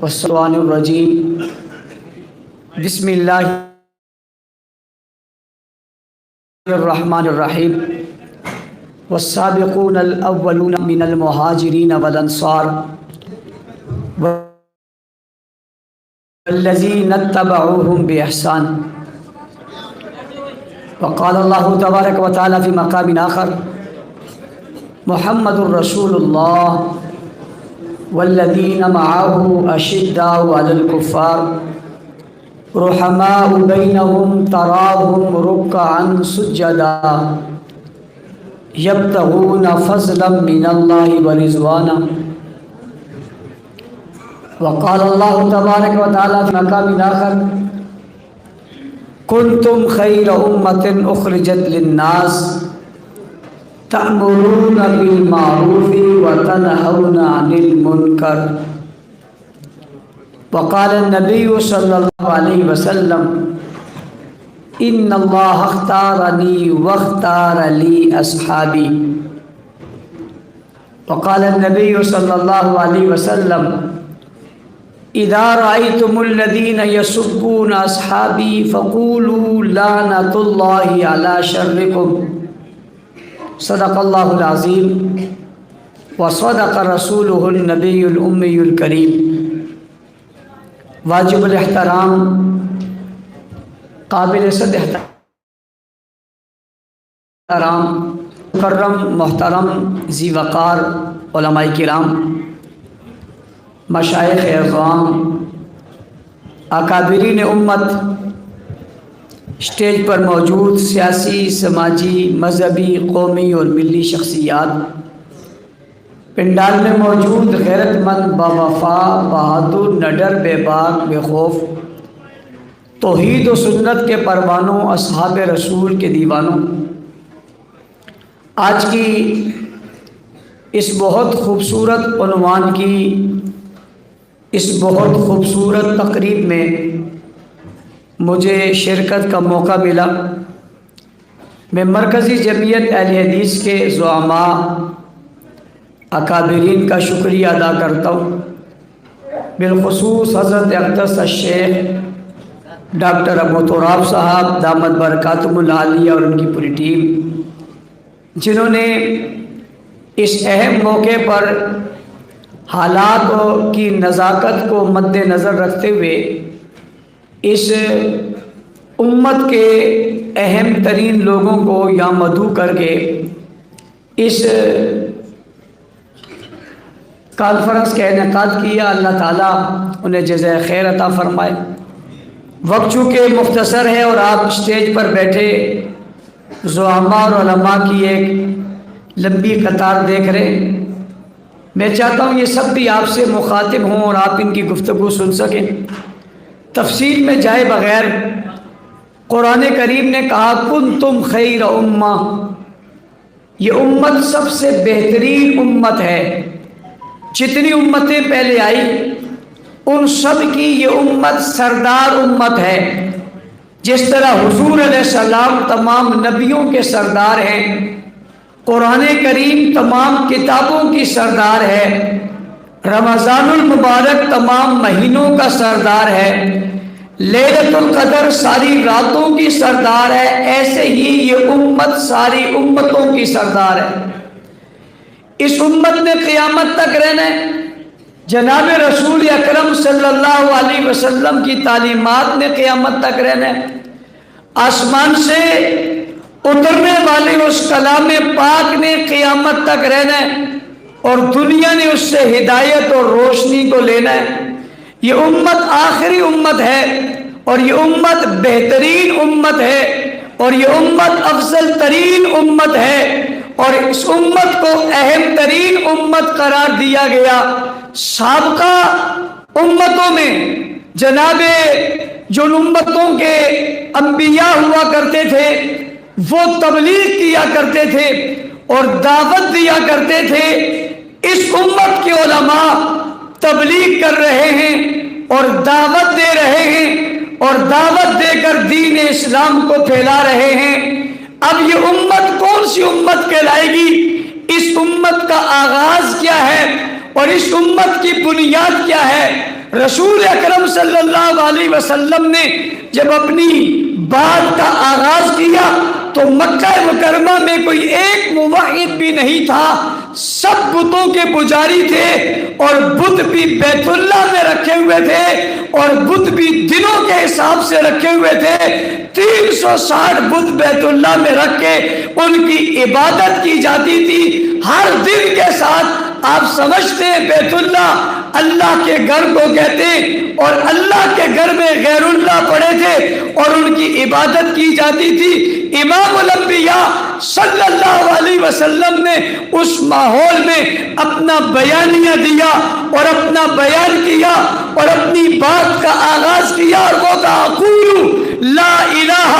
والشیطان الرجیم بسم اللہ الرحمن الرحیم والسابقون الاولون من المہاجرین والانصار والذین اتبعوهم بإحسان وقال اللہ تبارک و تعالی فی مقام آخر محمد الرسول اللہ والذین معه اشداء علی الکفار رحماء بینہم تراہم رکعا سجدا یبتغون فضلا من اللہ ورضوانا وقال اللہ تبارک و تعالی فی مقام آخر کنتم خیر امت اخرجت للناس تأمرون بالمعروف وتنهون عن المنکر وقال النبی صلی اللہ علیہ وسلم ان اللہ اختارنی واختار لی اصحابی وقال النبی صلی اللہ علیہ وسلم اذا رأيتم الذين يسبون اصحابی فقولوا لعنة اللہ علی شرکم صدق اللہ العظیم وصدق رسولہ النبی الامی الکریم واجب الاحترام قابل صد احترام مکرم محترم ذی وقار علماء کرام مشائخ اعظام اکابرین امت اسٹیج پر موجود سیاسی سماجی مذہبی قومی اور ملی شخصیات پنڈال میں موجود غیرت مند باوفا بہادر نڈر بے باک بے خوف توحید و سنت کے پروانوں اصحاب رسول کے دیوانوں آج کی اس بہت خوبصورت عنوان کی اس بہت خوبصورت تقریب میں مجھے شرکت کا موقع ملا میں مرکزی جمعیت اہل حدیث کے زعماء اکابرین کا شکریہ ادا کرتا ہوں بالخصوص حضرت اقدس الشیخ ڈاکٹر ابو تراب صاحب دامت برکاتہم العالیہ اور ان کی پوری ٹیم جنہوں نے اس اہم موقع پر حالات کی نزاکت کو مد نظر رکھتے ہوئے اس امت کے اہم ترین لوگوں کو یہاں مدعو کر کے اس کانفرنس کا انعقاد کیا۔ اللہ تعالیٰ انہیں جزائے خیر عطا فرمائے۔ وقت چونکہ مختصر ہے اور آپ اسٹیج پر بیٹھے زعماء اور علماء کی ایک لمبی قطار دیکھ رہے ہیں، میں چاہتا ہوں یہ سب بھی آپ سے مخاطب ہوں اور آپ ان کی گفتگو سن سکیں۔ تفصیل میں جائے بغیر قرآن کریم نے کہا کنتم خیر امہ، یہ امت سب سے بہترین امت ہے۔ جتنی امتیں پہلے آئی ان سب کی یہ امت سردار امت ہے۔ جس طرح حضور علیہ السلام تمام نبیوں کے سردار ہیں، قرآن کریم تمام کتابوں کی سردار ہے، رمضان المبارک تمام مہینوں کا سردار ہے، لیلۃ القدر ساری راتوں کی سردار ہے، ایسے ہی یہ امت ساری امتوں کی سردار ہے۔ اس امت نے قیامت تک رہنا ہے۔ جناب رسول اکرم صلی اللہ علیہ وسلم کی تعلیمات نے قیامت تک رہنا ہے۔ آسمان سے اترنے والے اس کلام پاک نے قیامت تک رہنا ہے اور دنیا نے اس سے ہدایت اور روشنی کو لینا ہے۔ یہ امت آخری امت ہے اور یہ امت بہترین امت ہے اور یہ امت افضل ترین امت ہے اور اس امت کو اہم ترین امت قرار دیا گیا۔ سابقہ امتوں میں جناب جو امتوں کے انبیاء ہوا کرتے تھے وہ تبلیغ کیا کرتے تھے اور دعوت دیا کرتے تھے۔ اس امت کے علماء تبلیغ کر رہے ہیں اور دعوت دے رہے ہیں اور دعوت دے کر دین اسلام کو پھیلا رہے ہیں۔ اب یہ امت کون سی امت کہلائے گی؟ اس امت کا آغاز کیا ہے اور اس امت کی بنیاد کیا ہے؟ رسول اکرم صلی اللہ علیہ وسلم نے جب اپنی بات کا آغاز کیا تو مکہ مکرمہ میں کوئی ایک موحد بھی نہیں تھا، سب بتوں کے پجاری تھے، اور بت بھی بیت اللہ میں رکھے ہوئے تھے، اور بت بھی دنوں کے حساب سے رکھے ہوئے تھے۔ 360 بت بیت اللہ میں رکھ کے ان کی عبادت کی جاتی تھی ہر دن کے ساتھ۔ آپ سمجھتے ہیں بیت اللہ اللہ کے گھر کو کہتے، اور اللہ کے گھر میں غیر اللہ پڑے تھے اور ان کی عبادت کی جاتی تھی۔ امام الانبیاء صلی اللہ علیہ وسلم نے اس ماحول میں اپنا بیانیہ دیا اور اپنا بیان کیا اور اپنی بات کا آغاز کیا، اور وہ کہا قولوا لا الہ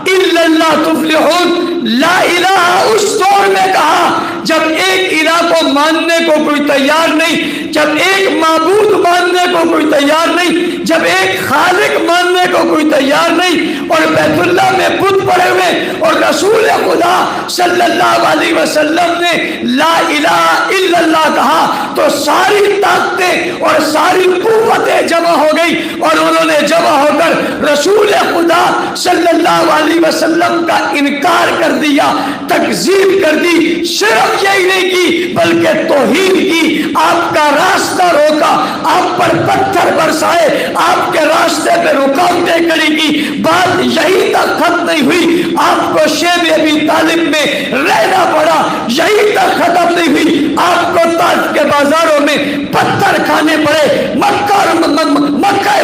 الا اللہ تفلحون۔ لا الہ اس دور میں کہا جب ایک الہ کو ماننے کو کوئی تیار نہیں، جب ایک معبود ماننے کو کوئی تیار نہیں، جب ایک خالق ماننے کو کوئی تیار نہیں، اور بیت اللہ میں بت پڑے ہوئے، اور رسول خدا صلی اللہ علیہ وسلم نے لا الہ الا اللہ کہا تو ساری طاقتیں اور ساری قوتیں جمع ہو گئی، اور انہوں نے جمع ہو کر رسول خدا صلی اللہ علیہ وسلم کا انکار کر دیا، تکذیب کر دی۔ صرف یہی نہیں کی بلکہ توہین کی، آپ کا راستہ روکا، آپ پر پتھر برسائے، آپ کے راستے پہ رکاوٹیں کھڑی کی۔ بات یہی تک ختم نہیں ہوئی، آپ کو شیب ابی طالب میں رہنا پڑا، یہی تک ختم نہیں ہوئی، آپ کو طائف کے بازاروں میں پتھر کھانے پڑے، مکہ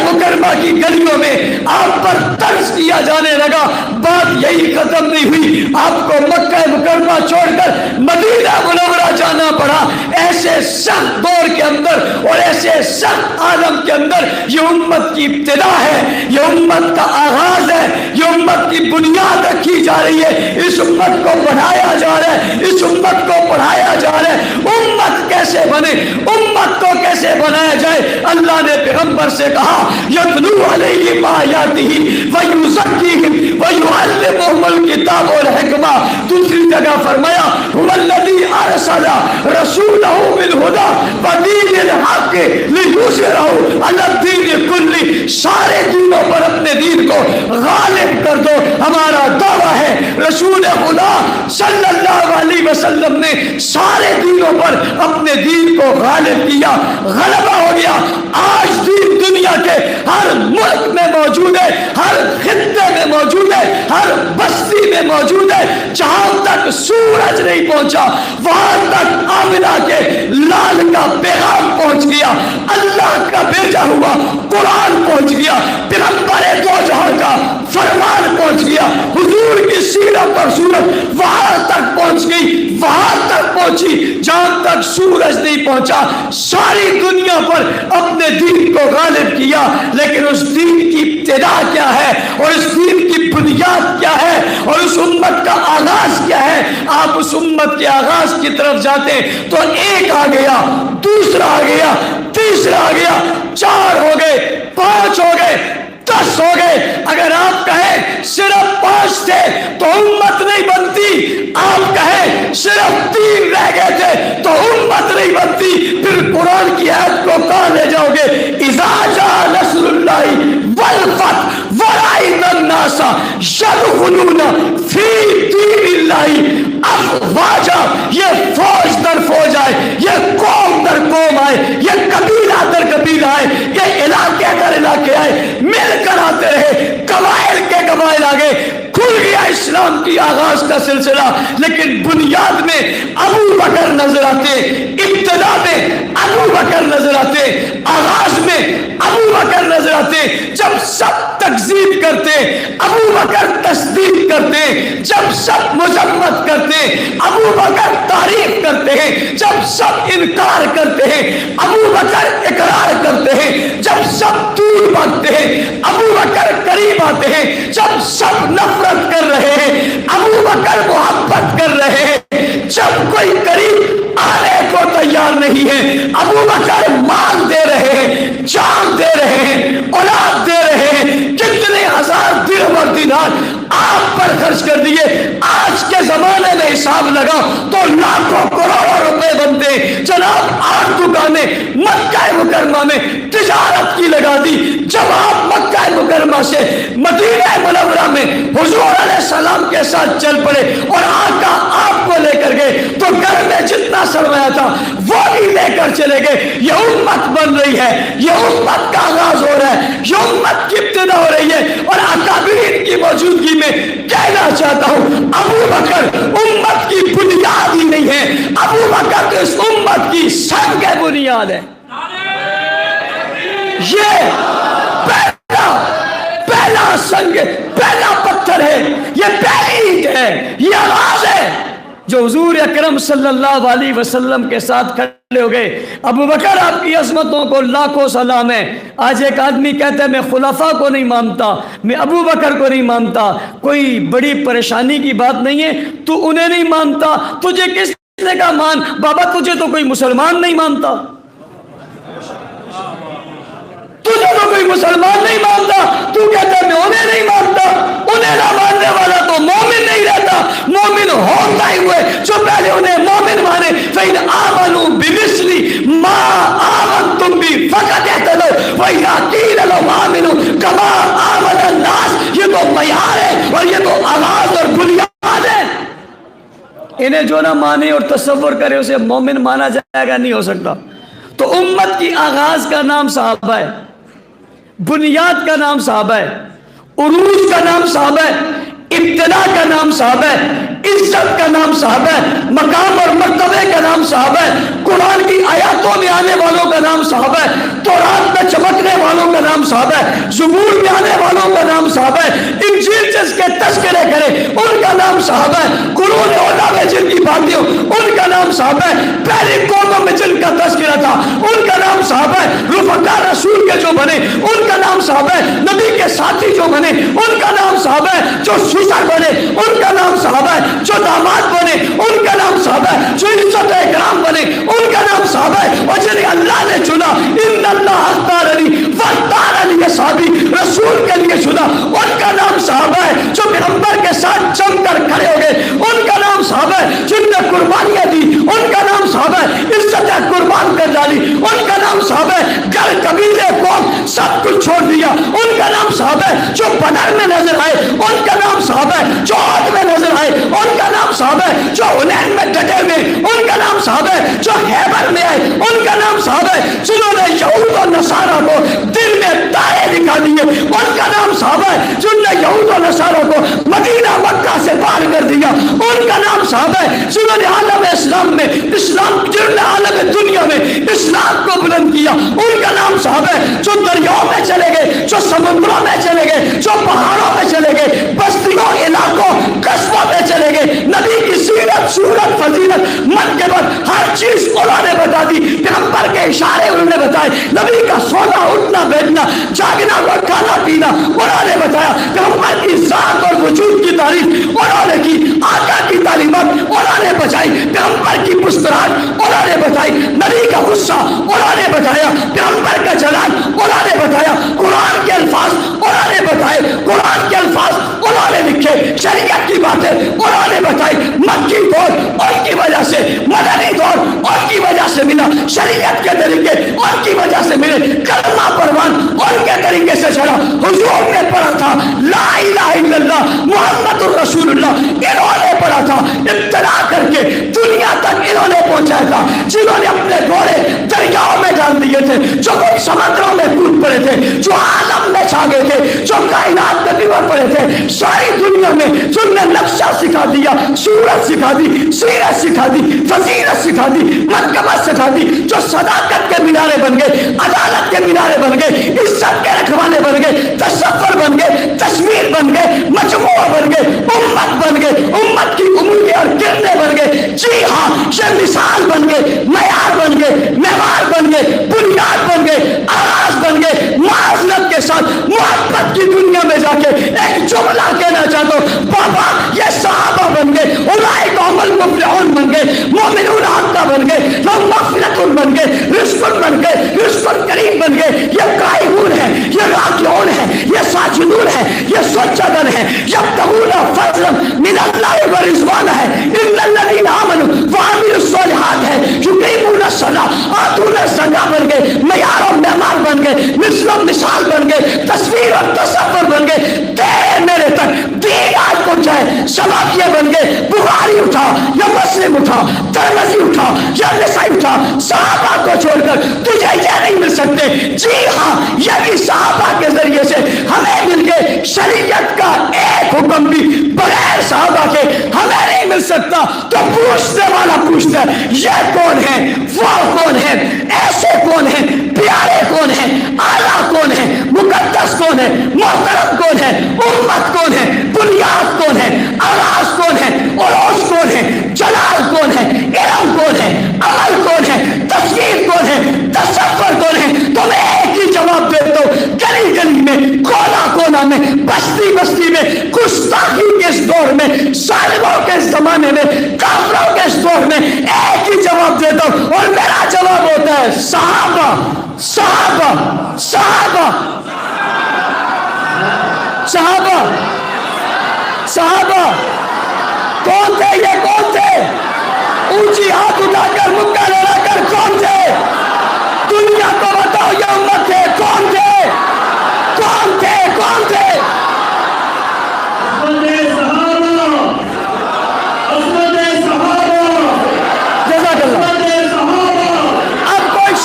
مکرمہ کی گلیوں میں آپ پر طرز کیا جانے لگا۔ بات یہی ختم نہیں ہوئی، آپ کو مکہ مکرمہ چھوڑ کر مدینہ منورہ جانا پڑا۔ ایسے سخت دور کے اندر اور ایسے سخت عالم کے اندر یہ امت کی ابتدا ہے، یہ امت کا آغاز ہے، یہ امت کی بنیاد رکھی جا رہی ہے، اس امت کو بڑھایا جا رہا ہے، اس امت کو پڑھایا جا رہا ہے۔ امت کیسے بنے، امت کو کیسے بنایا جائے؟ اللہ نے پیغمبر سے کہا یتلو علیہم آیاتہ ویزکیہم ویعلمہم الکتاب والحکمہ۔ دوسری جگہ فرمایا هو الذی ارسل رسولہ بالہدی ودین الحق لیظہرہ علی الدین کلہ۔ سارے دینوں پر اپنے دین کو غالب کر دو، ہمارا دعویٰ ہے۔ رسول خدا صلی اللہ علیہ وسلم نے سارے دینوں پر اپنے دین کو غالب کیا، غلبہ ہو گیا۔ آج دین دنیا کے ہر ملک میں موجود ہے، ہر خطے میں موجود ہے، ہر بستی میں موجود ہے۔ جہاں تک سورج نہیں پہنچا وہاں تک آمنہ کے لال کا پیغام پہنچ گیا، اللہ کا بھیجا ہوا قرآن پہنچ گیا، پیغمبر دو جہاں کا فرمان پہنچ گیا، حضور کی سیرت اور صورت وہاں تک پہنچ گئی، وہاں تک پہنچی جہاں تک سورج نہیں پہنچا۔ ساری دنیا پر اپنے دین کو غالب کیا، لیکن اس دین کی ابتدا کیا ہے اور اس دین کی بنیاد کیا ہے اور اس امت کا آغاز کیا ہے؟ آپ اس امت کے آغاز کی طرف جاتے تو ایک آ گیا، دوسرا آ گیا، تیسرا آ گیا، 4 ہو گئے، 5 ہو گئے، 10 ہو گئے۔ اگر آپ کہیں صرف 5 تھے تو امت نہیں بنتی، آپ کہیں صرف 3 رہ گئے تھے تو امت نہیں بنتی، پھر قرآن کی آیت کو کہاں لے جاؤ گے؟ اذا جاء نصر اللہ والفتح ورأیت الناس یدخلون فی دین اللہ افواجا۔ یہ فوج در فوج آئے، یہ قوم در قوم آئے، یہ قبیلہ در قبیلہ آئے، یہ علاقے در علاقے آئے، مل کر آتے رہے، قبائل کے قبائل آگے، کھل گیا اسلام کی آغاز کا سلسلہ۔ لیکن بنیاد میں ابو بکر نظر آتے، ابتدا میں ابو بکر نظر آتے، آغاز میں ابو بکر نظر آتے۔ جب سب تکذیب کرتے ابو بکر تصدیق کرتے، جب سب مذمت کرتے ابو بکر تعریف کرتے ہیں، جب سب انکار کرتے ہیں ابو بکر اقرار کرتے ہیں، جب سب دور بھاگتے ہیں ابو بکر قریب آتے ہیں، جب سب نفرت کر رہے ہیں ابو بکر محبت کر رہے ہیں، جب کوئی قریب آنے کو تیار نہیں ہے ابو بکر مال دے رہے ہیں، جان دے رہے ہیں، اولاد دے رہے ہیں، کتنے ہزار درہم اور دینار آپ پر خرچ کر دیے. آج کے زمانے میں حساب لگا تو لاکھوں کروڑوں روپے بنتے. جناب 8 دکانیں مکہ مکرمہ میں تجارت کی لگا دی. جب آپ مکہ مکرمہ سے مدینہ منورہ میں حضور علیہ السلام کے ساتھ چل پڑے اور آقا آپ کو لے کر گئے تو گھر میں جتنا سرمایہ تھا وہ بھی لے کر چلے گئے. یہ امت بن رہی ہے, یہ امت کا آغاز ہو رہا ہے, یہ امت کی ابتدا ہو رہی ہے. اور اکابرین کی موجودگی میں کہنا چاہتا ہوں, ابو بکر امت کی بنیاد ہی نہیں ہے, ابو بکر تو اس امت کی سنگ بنیاد ہے. یہ پہلا سنگ, پہلا پتھر ہے, یہ پہلی اینٹ ہے, یہ آغاز ہے جو حضور اکرم صلی اللہ علیہ وسلم کے ساتھ کھڑے ہو گئے. ابو بکر آپ کی عظمتوں کو لاکھوں سلام ہے. آج ایک آدمی کہتا ہے میں خلفاء کو نہیں مانتا, میں ابو بکر کو نہیں مانتا. کوئی بڑی پریشانی کی بات نہیں ہے, تو انہیں نہیں مانتا, تجھے کس نے کہا مان؟ بابا تجھے تو کوئی مسلمان نہیں مانتا, تجھے تو کوئی مسلمان نہیں مانتا, تو کہتا ہے میں انہیں نہیں مانتا. انہیں نہ ماننے والا تو مومن نہیں رہتا. مومن ہوتا ہی ہوئے جو پہلے انہیں مومن مانے. فَإِنْ آمَنُوا بِمِثْلِ مَا آمَنْتُمْ بِهِ فَقَدِ اهْتَدَوْا وَإِذَا قِيلَ لَهُمْ آمِنُوا كَمَا آمَنَ النَّاسُ. یہ تو معیار ہے اور یہ تو آغاز اور بنیاد ہے. انہیں جو نہ مانے اور تصور کرے اسے مومن مانا جائے گا, نہیں ہو سکتا. تو امت کی آغاز کا نام صحابہ ہے, بنیاد کا نام صحابہ ہے, عروج کا نام صحابہ ہے, ابتدا کا نام صحابہ ہے, عزت کا نام صحابہ ہے, مقام اور مرتبے کا نام صحابہ ہے, قرآن کی آیاتوں میں آنے والوں کا نام صحابہ ہے, تورات میں چمکنے والوں کا نام صحابہ ہے, زبور میں آنے والوں کا نام صحابہ ہے, انجیل جس کے تذکرے کرے ان کا نام صحابہ ہے, قرون اولیٰ میں جن کی باتیں ہو ان کا نام صحابہ ہے, پہلی قوموں میں جن کا تذکرہ تھا ان کا نام صحابہ ہے, رفقا رسول کے جو بنے ان کا نام صحابہ ہے, نبی کے ساتھی جو بنے ان کا نام صحابہ ہے, جو سسر بنے ان کا نام صحابہ ہے, جو داماد بنے ان کا نام صحابہ ہے, جو عزت اکرام بنے ان کا نام صحابہ ہے, اور جنہیں اللہ نے چنا ان اللہ اختارنی واختارنی اصحابی رسول کے لیے چنا ان کا نام صحابہ ہے, جو پیغمبر کے ساتھ جم کر کھڑے ہو گئے ان کا نام صحابہ ہے, جن نے قربانیاں دی ان کا نام صحابہ ہے, عزت قربان کر ڈالی ان کا نام صحابہ ہے, گھر قبیلے قوم سب کچھ چھوڑ دیا ان کا نام صحابہ ہے, جو بدر میں نظر آئے ان کا نام صحابہ ہے, جو عہد میں نظر آئے ان کا نام صحابہ ہے, جو حنین میں ڈٹے ہوئے ان کا نام صحابہ ہے, جو خیبر میں آئے ان کا نام صحابہ ہے, جنہوں نے یہود و نصارہ کو دل میں تارے دکھا دیے ان کا نام صحابہ ہے, جنہوں نے یہود و نصارہ کو مدینہ مکہ سے باہر کر دیا ان کا نام صحابہ ہے, جنہوں نے عالم اسلام میں جنہوں نے عالم دنیا میں اسلام کو بلند کیا ان کا نام صحابہ ہے, جو دریاؤں میں چلے گئے, جو سمندروں میں چلے گئے, جو پہاڑوں میں چلے گئے, بستیوں علاقوں قصبوں میں چلے گئے, نبی کی سیرت صورت فضیلت منقبت ہر چیز انہوں نے بتا دی, پیغمبر کے اشارے انہوں نے بتائے, نبی کا سونا اٹھنا بیٹھنا جاگنا اور کھانا پینا انہوں نے بتایا, پیغمبر کی ذات اور وجود کی تعریف انہوں نے کی, آقا کی تعلیمات انہوں نے بچائی, پیغمبر کی مسکراہٹ انہوں نے بتائی, نبی کا غصہ انہوں نے بتایا, پیغمبر کا جلال انہوں نے بتایا, قرآن کے الفاظ انہوں نے بتائے, قرآن کے الفاظ انہوں نے لکھے, شریعت کی باتیں انہوں نے بتائی. مکی دور ان کی وجہ سے, مدنی دور ان کی وجہ سے ملا, شریعت کے طریقے ان کی وجہ سے ملے, کلمہ پروان ان کے طریقے سے چلا. حضور نے پڑھا تھا لا الہ الا اللہ محمد الرسول اللہ, انہوں نے پڑھا تھا, ابتدا کر کے دنیا تک انہوں نے پہنچایا تھا, جنہوں نے اپنے گھوڑے دریاؤں میں ڈال دیے تھے, جو خود سمندروں میں کود پڑے تھے, جو عالم میں چھا گئے تھے, جو کائنات میں بگڑ پڑے تھے, ساری دنیا میں جن نے نقشہ سکھا دیا, صورت سکھا دی, سیرت سکھا دی, فضیلت سکھا دی, منقبت سکھا دی, جو صداقت کے مینارے بن گئے, عدالت کے مینارے بن گئے, عزت کے رکھوانے بن گئے, تصور بن گئے, تصویر بن گئے, مجموعہ بن گئے, امت بن گئے, امت کی اموریں اور کرنے بن گئے. جی ہاں, یہ مثال بن گئے, معیار بن گئے, معیار بن گئے, بنیاد بن گئے, آغاز بن گئے. معذرت کے ساتھ محبت کی دنیا میں جا کے ایک جملہ کہنا چاہتا ہوں, بابا یہ صحابہ بن گئے, اولئک هم المفلحون بن گئے, مومنون حقا بن گئے, لهم مغفرۃ بن گئے, رزق بن گئے, رزق کریم بن گئے. یہ قائمون ہے, یہ راکعون ہے, یہ ساجدون ہے, یہ سجدن ہے, یبتغون جی ہاں، یہ بھی صحابہ کے ذریعے سے ہمیں مل گئے۔ شریعت کا ایک حکم بھی بغیر صحابہ کے ہمیں نہیں مل سکتا۔ تو پوچھنے والا پوچھتا ہے یہ کون ہے، وہ کون ہے، ایسے کون ہے، پیارے کون ہے، اعلیٰ کون ہے، مقدس کون ہے، محترم کون ہے، امت کون ہے، بنیاد کون ہے، آغاز کون ہے، عروج کون ہے، جلال کون ہے، علم کون ہے، عمل کون ہے، تفسیر کون ہے، تصور کون ہے؟ تو میں ایک ہی جواب دیتا ہوں، گلی گلی میں، کونا کونا میں، بستی بستی میں، گستاخی کے اس دور میں، ظالموں کے اس زمانے میں، کافروں کے اس دور میں ایک ہی جواب دیتا ہوں، اور میرا جواب ہوتا ہے صحابہ، صحابہ، صحابہ، صحابہ، صحابہ۔ کون تھے یہ، کون تھے؟ اونچی ہاتھ اٹھا کر، مکہ لڑا کر، کون تھے؟ دنیا کو بتاؤ یہ امت تھے، کون تھے؟ کون تھے؟ کون تھے؟ جزاک اللہ۔ اب کوئی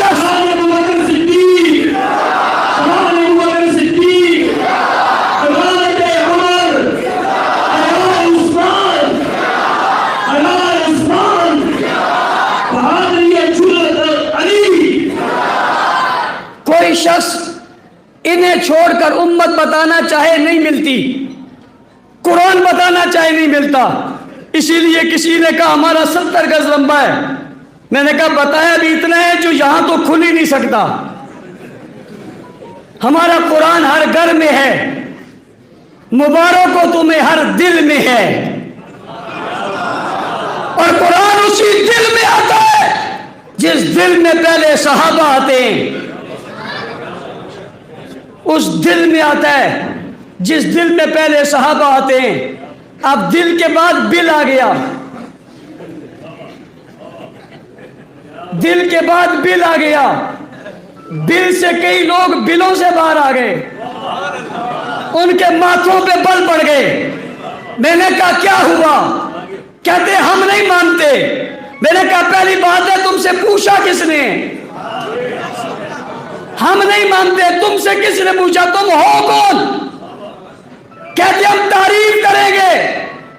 شخص انہیں چھوڑ کر امت بتانا چاہے نہیں ملتی، قرآن بتانا چاہے نہیں ملتا۔ اسی لیے کسی نے کہا ہمارا 70 گز لمبا ہے، میں نے کہا بتایا بھی اتنا ہے جو یہاں تو کھل ہی نہیں سکتا۔ ہمارا قرآن ہر گھر میں ہے، مبارک ہو تمہیں ہر دل میں ہے، اور قرآن اسی دل میں آتا ہے جس دل میں پہلے صحابہ آتے ہیں، اس دل میں آتا ہے جس دل میں پہلے صحابہ آتے ہیں۔ اب دل کے بعد بل آ گیا، دل کے بعد بل آ گیا، بل سے کئی لوگ بلوں سے باہر آ گئے، ان کے ماتھوں پہ بل پڑ گئے۔ میں نے کہا کیا ہوا؟ کہتے ہم نہیں مانتے۔ میں نے کہا پہلی بات ہے تم سے پوچھا کس نے؟ ہم نہیں مانتے، تم سے کس نے پوچھا؟ تم ہو کون؟ کہتے ہم تعریف کریں گے۔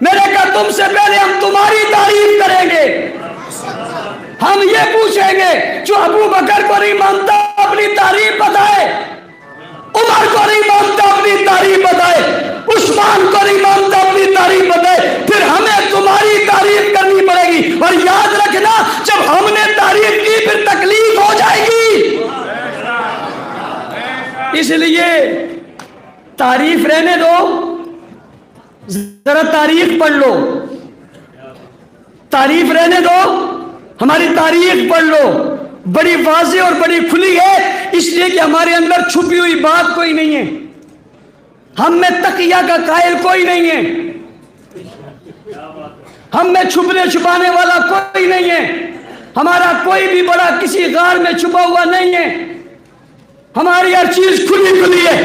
میں نے کہا تم سے پہلے ہم تمہاری تعریف کریں گے، ہم یہ پوچھیں گے جو ابو بکر کو نہیں مانتا اپنی تعریف بتائے، عمر کو نہیں مانتا اپنی تعریف بتائے، عثمان کو نہیں مانتا اپنی تعریف بتائے، پھر ہمیں تمہاری تعریف کرنی پڑے گی۔ اور یاد رکھنا جب ہم نے تعریف کی پھر تکلیف ہو جائے گی، اس لیے تعریف رہنے دو، ذرا تاریخ پڑھ لو، تعریف رہنے دو، ہماری تاریخ پڑھ لو، بڑی واضح اور بڑی کھلی ہے، اس لیے کہ ہمارے اندر چھپی ہوئی بات کوئی نہیں ہے، ہم میں تقیہ کا قائل کوئی نہیں ہے، ہم میں چھپنے چھپانے والا کوئی نہیں ہے، ہمارا کوئی بھی بڑا کسی غار میں چھپا ہوا نہیں ہے، ہماری ہر چیز کھلی کھلی ہے۔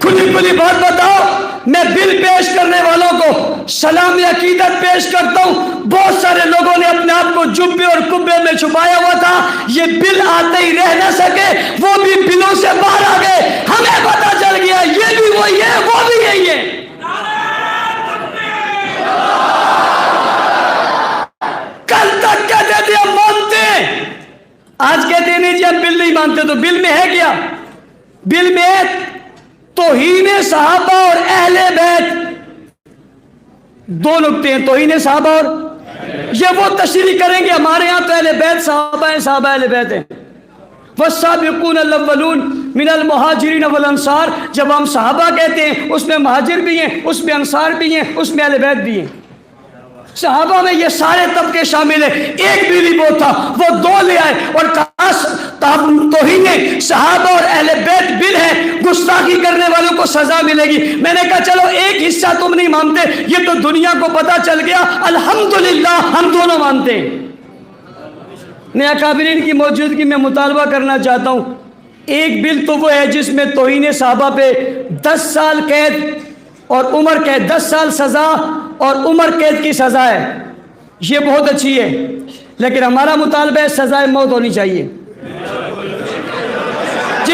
کھلی کھلی بات بتاؤ، میں بل پیش کرنے والوں کو سلام عقیدت پیش کرتا ہوں، بہت سارے لوگوں نے اپنے آپ کو جبے اور کبے میں چھپایا ہوا تھا، یہ بل آتے ہی رہ نہ سکے، وہ بھی بلوں سے باہر آ گئے، ہمیں پتا چل گیا یہ بھی وہی ہے وہ بھی یہی ہے۔ کل تک کہتے تھے ہم مانتے ہیں، آج کہتے ہیں نہیں جی ہم بل نہیں مانتے، تو بل میں ہے کیا؟ بل میں توہین صحابہ اور اہل بیت، دو نکتے ہیں، توہین صحابہ اور یہ وہ تشریح کریں گے ہمارے ہاں تو اہل بیت صحابہ ہیں، صحابہ اہل بیت ہیں۔ والسابقون الاولون من المہاجرین والانصار، جب ہم صحابہ کہتے ہیں اس میں مہاجر بھی ہیں، اس میں انصار بھی ہیں، اس میں اہل بیت بھی ہیں۔ صحابہ میں یہ سارے طبقے شامل ہیں، ایک بھی نہیں وہ تھا، وہ دو لے آئے اور کہا توہین صحابہ اور اہل بیت بل ہے، گستاخی کرنے والوں کو سزا ملے گی۔ میں نے کہا چلو ایک حصہ تم نہیں مانتے، یہ تو دنیا کو پتا چل گیا، الحمدللہ ہم دونوں مانتے ہیں۔ میں اکابرین کی موجودگی میں مطالبہ کرنا چاہتا ہوں، ایک بل تو وہ ہے جس میں توہین صحابہ پہ 10 سال قید اور عمر قید، 10 سال سزا اور عمر قید کی سزا ہے، یہ بہت اچھی ہے، لیکن ہمارا مطالبہ ہے سزائے موت ہونی چاہیے۔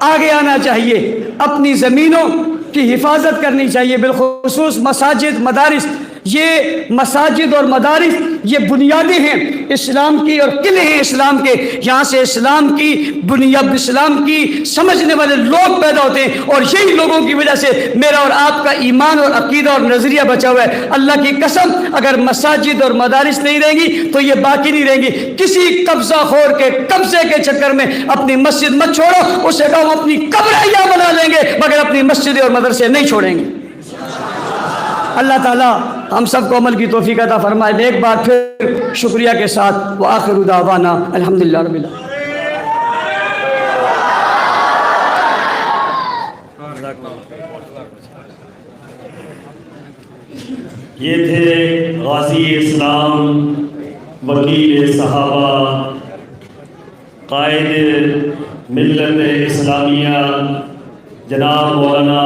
آگے آنا چاہیے، اپنی زمینوں کی حفاظت کرنی چاہیے، بالخصوص مساجد مدارس۔ یہ مساجد اور مدارس یہ بنیادیں ہیں اسلام کی اور قلعے ہیں اسلام کے، یہاں سے اسلام کی بنیاد، اسلام کی سمجھنے والے لوگ پیدا ہوتے ہیں، اور یہی لوگوں کی وجہ سے میرا اور آپ کا ایمان اور عقیدہ اور نظریہ بچا ہوا ہے۔ اللہ کی قسم اگر مساجد اور مدارس نہیں رہیں گی تو یہ باقی نہیں رہیں گی۔ کسی قبضہ خور کے قبضے کے چکر میں اپنی مسجد مت چھوڑو، اسے کہو ہم اپنی قبر احیا بنا لیں گے مگر اپنی مسجد اور مدرسے نہیں چھوڑیں گے۔ اللہ تعالیٰ ہم سب کو عمل کی توفیق عطا فرمائے۔ ایک بار پھر شکریہ کے ساتھ وآخر دعوانا الحمدللہ رب العالمین۔ یہ تھے غازی اسلام، وکیل صحابہ، قائد ملت اسلامیہ جناب مولانا